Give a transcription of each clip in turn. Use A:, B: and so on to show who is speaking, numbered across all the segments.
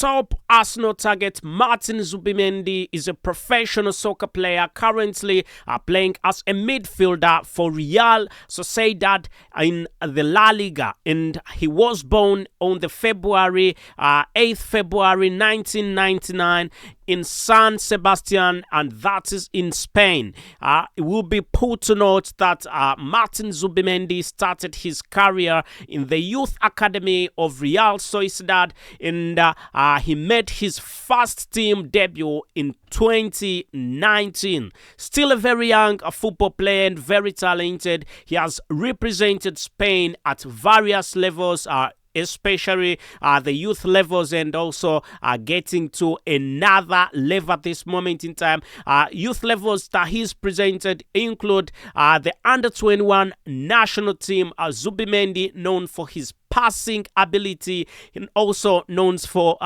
A: top Arsenal target Martin Zubimendi is a professional soccer player currently playing as a midfielder for Real Sociedad in the La Liga, and he was born on the 8th February 1999 in San Sebastian, and that is in Spain. It will be put to note that Martin Zubimendi started his career in the youth academy of Real Sociedad, and he made his first team debut in 2019. Still a very young football player and very talented. He has represented Spain at various levels, especially the youth levels, and also getting to another level at this moment in time. Youth levels that he's presented include the under-21 national team. Zubimendi, known for his passing ability, and also known for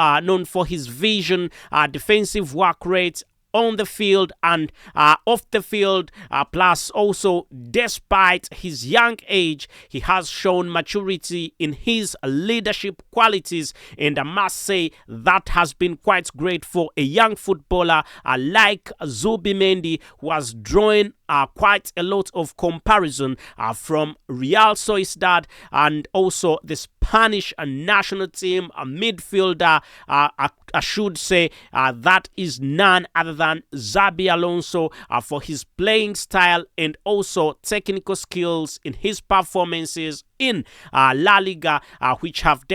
A: his vision, defensive work rate on the field and off the field, plus also despite his young age, he has shown maturity in his leadership qualities, and I must say that has been quite great for a young footballer like Zubimendi, who has drawn quite a lot of comparison from Real Sociedad and also the Spanish national team midfielder. I should say that is none other than Xabi Alonso, for his playing style and also technical skills in his performances in La Liga, which have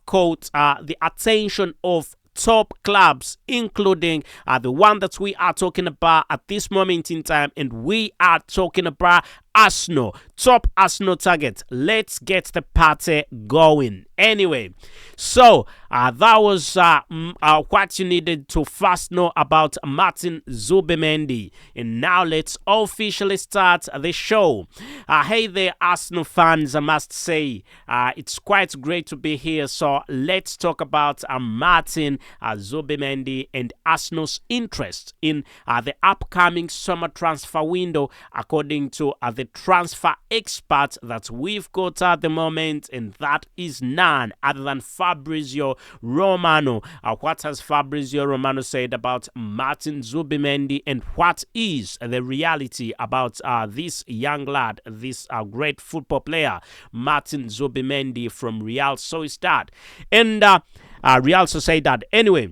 A: caught the attention of top clubs, including the one that we are talking about at this moment in time, and we are talking about Arsenal, top Arsenal target. Let's get the party going. Anyway, so that was what you needed to first know about Martin Zubimendi. And now let's officially start the show. Hey there, Arsenal fans, I must say, it's quite great to be here. So let's talk about Martin Zubimendi and Arsenal's interest in the upcoming summer transfer window, according to the transfer expert that we've got at the moment, and that is none other than Fabrizio Romano. What has Fabrizio Romano said about Martin Zubimendi, and what is the reality about this young lad, this great football player, Martin Zubimendi from Real Sociedad and Real Sociedad. Anyway,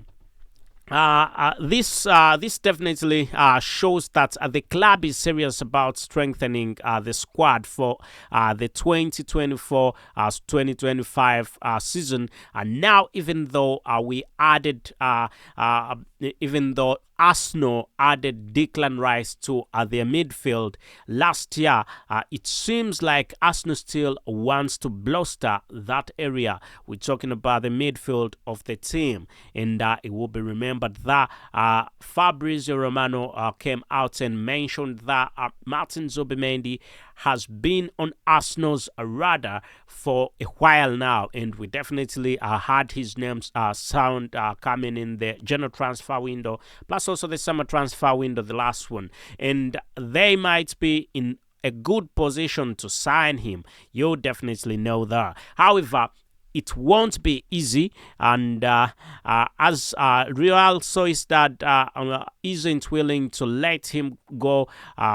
A: this definitely shows that the club is serious about strengthening the squad for the 2024-2025 season. And now, even though Arsenal added Declan Rice to their midfield last year, it seems like Arsenal still wants to bolster that area. We're talking about the midfield of the team, and it will be remembered that Fabrizio Romano came out and mentioned that Martin Zubimendi has been on Arsenal's radar for a while now, and we definitely had his names sound coming in the general transfer window, plus also the summer transfer window, the last one, and they might be in a good position to sign him. You definitely know that. However, it won't be easy, and as Real Sociedad isn't willing to let him go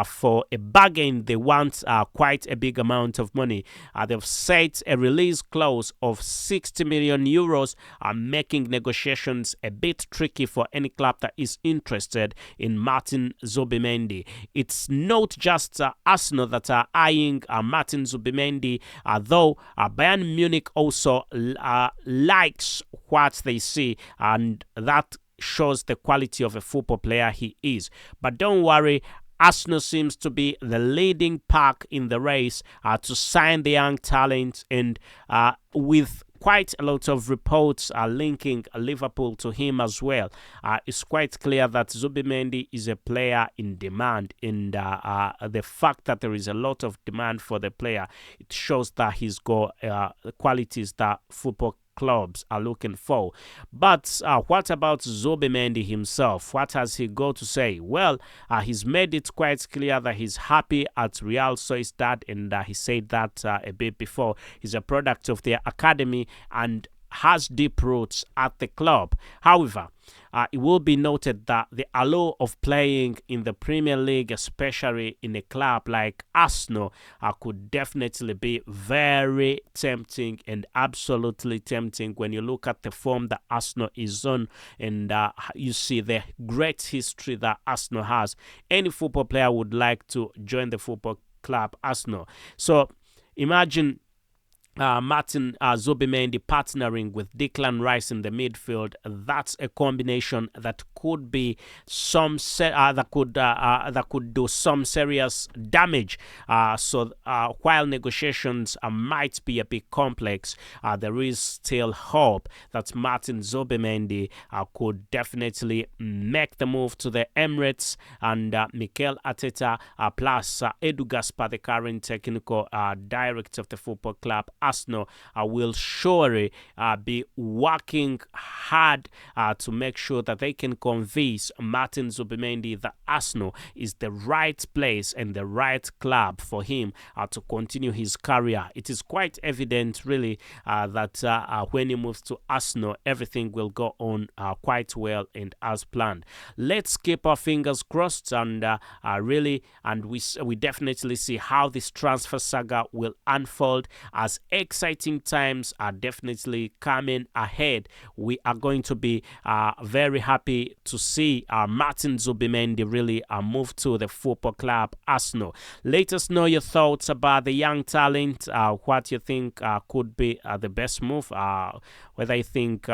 A: for a bargain, they want quite a big amount of money. They've set a release clause of 60 million euros, making negotiations a bit tricky for any club that is interested in Martin Zubimendi. It's not just Arsenal that are eyeing Martin Zubimendi, though Bayern Munich also likes what they see, and that shows the quality of a football player he is. But don't worry, Arsenal seems to be the leading pack in the race to sign the young talent, and with quite a lot of reports linking Liverpool to him as well. It's quite clear that Zubimendi is a player in demand, and the fact that there is a lot of demand for the player, it shows that he's got qualities that football clubs are looking for. But what about Zubimendi himself? What has he got to say? Well, he's made it quite clear that he's happy at Real Sociedad, and he said that a bit before. He's a product of their academy, and has deep roots at the club. However, it will be noted that the allure of playing in the Premier League, especially in a club like Arsenal, could definitely be very tempting and absolutely tempting when you look at the form that Arsenal is on and you see the great history that Arsenal has. Any football player would like to join the football club Arsenal. So imagine Martin Zubimendi partnering with Declan Rice in the midfield. That's a combination that could be that could do some serious damage. So while negotiations might be a bit complex, there is still hope that Martin Zubimendi could definitely make the move to the Emirates, and Mikel Arteta plus Edu Gaspar, the current technical director of the football club Arsenal, will surely be working hard to make sure that they can convince Martin Zubimendi that Arsenal is the right place and the right club for him to continue his career. It is quite evident, really, that when he moves to Arsenal, everything will go on quite well and as planned. Let's keep our fingers crossed and we definitely see how this transfer saga will unfold, as exciting times are definitely coming ahead. We are going to be very happy to see Martin Zubimendi really move to the football club Arsenal. Let us know your thoughts about the young talent, what you think could be the best move, whether you think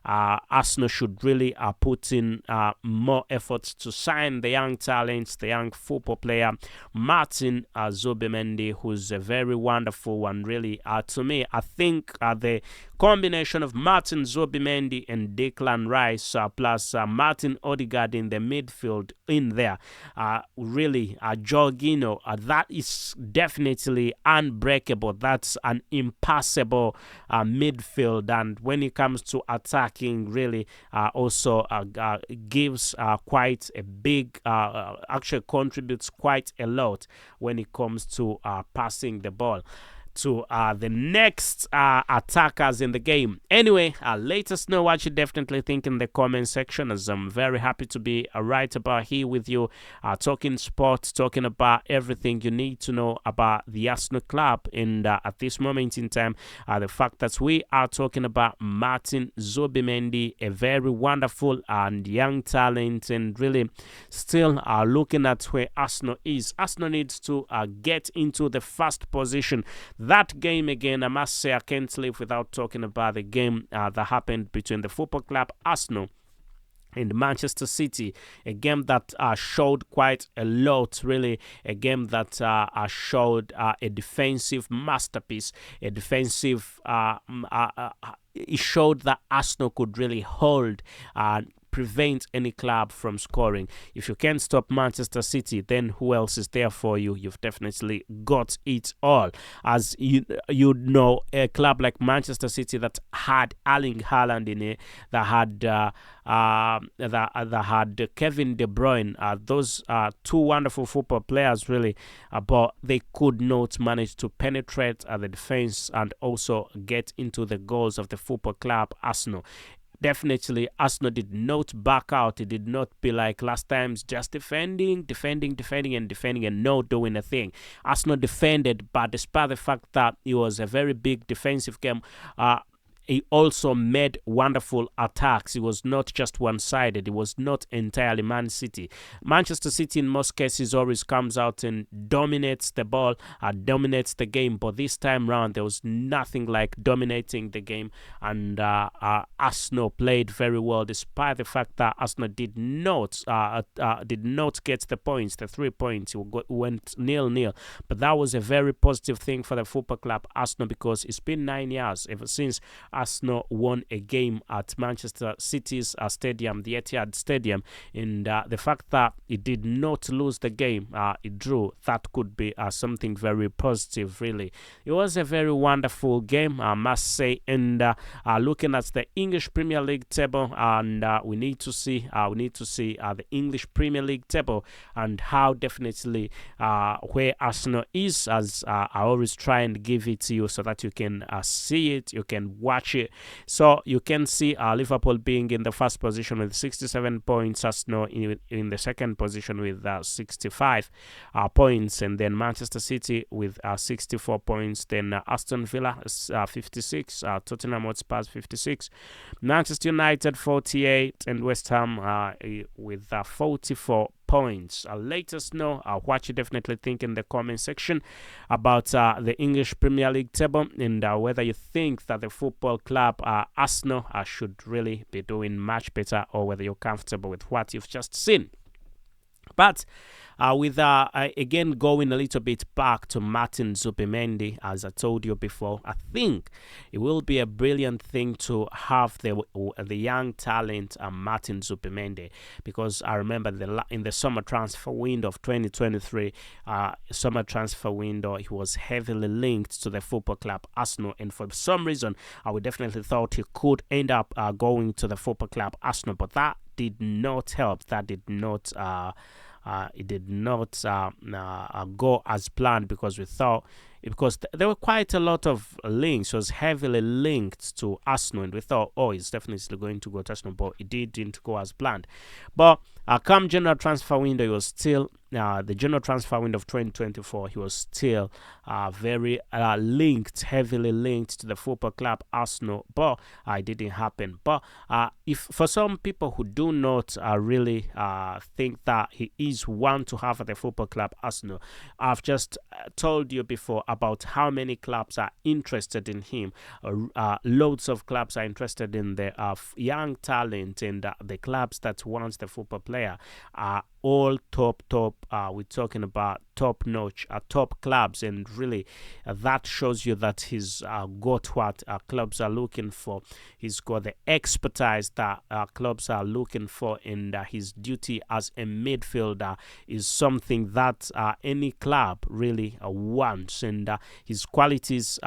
A: Arsenal should really put in more efforts to sign the young talents, the young football player Martin Zubimendi, who's a very wonderful one, really. To me, I think the combination of Martin Zubimendi and Declan Rice plus Martin Odegaard in the midfield in there, really, Jorginho, that is definitely unbreakable. That's an impassable midfield, and when it comes to attacking, really also gives quite a big, actually contributes quite a lot when it comes to passing the ball to the next attackers in the game. Anyway, let us know what you definitely think in the comment section, as I'm very happy to be right about here with you, talking sports, talking about everything you need to know about the Arsenal club. And at this moment in time, the fact that we are talking about Martin Zubimendi, a very wonderful and young talent, and really still looking at where Arsenal is. Arsenal needs to get into the first position. That game again, I must say, I can't live without talking about the game that happened between the football club Arsenal and Manchester City, a game that showed quite a lot, really, a game that showed a defensive masterpiece, a defensive, it showed that Arsenal could really hold prevent any club from scoring. If you can't stop Manchester City, then who else is there for you? You've definitely got it all. As you know, a club like Manchester City that had Erling Haaland in it, that had Kevin De Bruyne, those two wonderful football players, really, but they could not manage to penetrate the defense and also get into the goals of the football club Arsenal. Definitely, Arsenal did not back out. It did not be like last times, just defending and not doing a thing. Arsenal defended, but despite the fact that it was a very big defensive game, he also made wonderful attacks. It was not just one-sided. It was not entirely Man City. Manchester City, in most cases, always comes out and dominates the ball, dominates the game. But this time round, there was nothing like dominating the game. And Arsenal played very well, despite the fact that Arsenal did not get the points, the 3 points. It went 0-0. But that was a very positive thing for the football club Arsenal, because it's been 9 years ever since Arsenal won a game at Manchester City's stadium, the Etihad Stadium, and the fact that it did not lose the game, it drew, that could be something very positive, really. It was a very wonderful game, I must say, and looking at the English Premier League table, and we need to see the English Premier League table and how definitely where Arsenal is, as I always try and give it to you so that you can see it, you can watch watch it. So you can see Liverpool being in the first position with 67 points, Arsenal in the second position with 65 points, and then Manchester City with 64 points, then Aston Villa 56, Tottenham Hotspur 56, Manchester United 48, and West Ham with 44 points. Let us know what you definitely think in the comment section about the English Premier League table, and whether you think that the football club Arsenal should really be doing much better, or whether you're comfortable with what you've just seen. But with again going a little bit back to Martin Zubimendi, as I told you before, I think it will be a brilliant thing to have the young talent Martin Zubimendi, because I remember in the summer transfer window of 2023, summer transfer window, he was heavily linked to the football club Arsenal, and for some reason we definitely thought he could end up going to the football club Arsenal, but that did not help. That did not it did not go as planned, because we thought, because there were quite a lot of links. It was heavily linked to Arsenal, and we thought, oh, it's definitely going to go to Arsenal, but it didn't go as planned. But come general transfer window, it was still the general transfer window of 2024, he was still very linked, heavily linked to the football club Arsenal, but it didn't happen. But if for some people who do not really think that he is one to have at the football club Arsenal, I've just told you before about how many clubs are interested in him. Loads of clubs are interested in the young talent, and the clubs that want the football player are all top. We're talking about top-notch, top clubs, and really that shows you that he's got what clubs are looking for. He's got the expertise that clubs are looking for, and his duty as a midfielder is something that any club really wants, and his qualities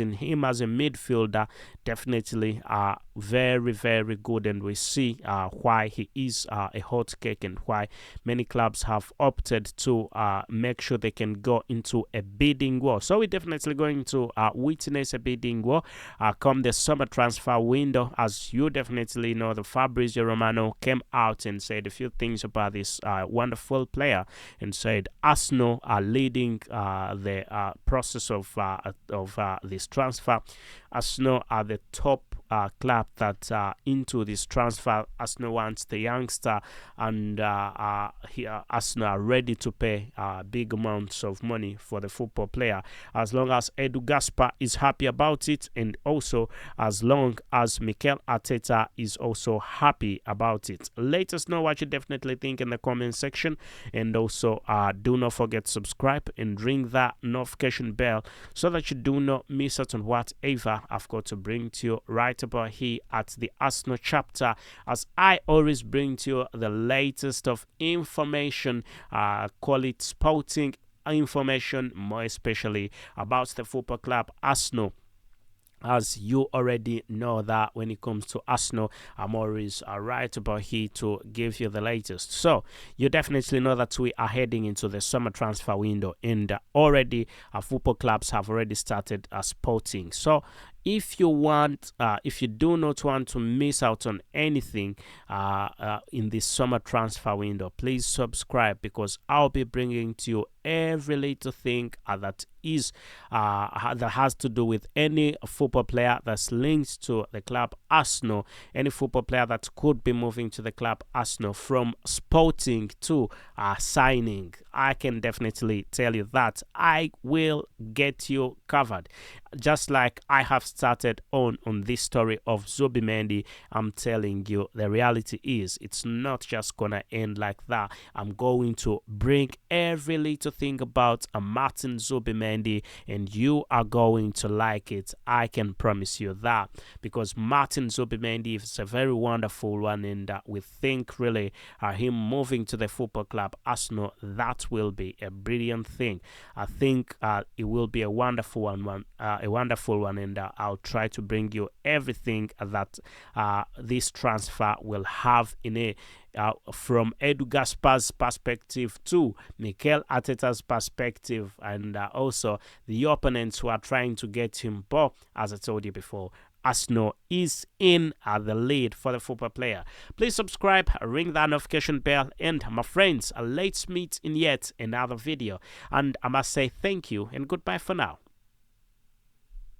A: in him as a midfielder definitely are very, very good, and we see why he is a hot cake, and why many clubs have opted to make sure they can go into a bidding war. So we're definitely going to witness a bidding war come the summer transfer window. As you definitely know, the Fabrizio Romano came out and said a few things about this wonderful player, and said Arsenal are leading the process of this transfer. Arsenal are the top club that into this transfer. Arsenal wants the youngster, and Arsenal are ready to pay big amounts of money for the football player, as long as Edu Gaspar is happy about it, and also as long as Mikel Arteta is also happy about it. Let us know what you definitely think in the comment section, and also do not forget to subscribe and ring that notification bell so that you do not miss out on whatever I've got to bring to you right about here at the Arsenal chapter, as I always bring to you the latest of information, call it sporting information, more especially about the football club Arsenal. As you already know that when it comes to Arsenal, I'm always right about here to give you the latest. So you definitely know that we are heading into the summer transfer window, and already football clubs have already started sporting. So if you do not want to miss out on anything in this summer transfer window, please subscribe, because I'll be bringing to you every little thing that has to do with any football player that's linked to the club Arsenal, any football player that could be moving to the club Arsenal, from sporting to signing. I can definitely tell you that I will get you covered, just like I have started on this story of Zubimendi. I'm telling you, the reality is it's not just gonna end like that. I'm going to bring every little thing about Martin Zubimendi, and you are going to like it. I can promise you that, because Martin Zubimendi is a very wonderful one, and we think really him moving to the football club Arsenal, that will be a brilliant thing. I think it will be a wonderful one, and I'll try to bring you everything that this transfer will have in it. From Edu Gaspar's perspective to Mikel Arteta's perspective, and also the opponents who are trying to get him. But as I told you before, Arsenal is in the lead for the football player. Please subscribe, ring that notification bell, and my friends, let's meet in yet another video. And I must say thank you and goodbye for now.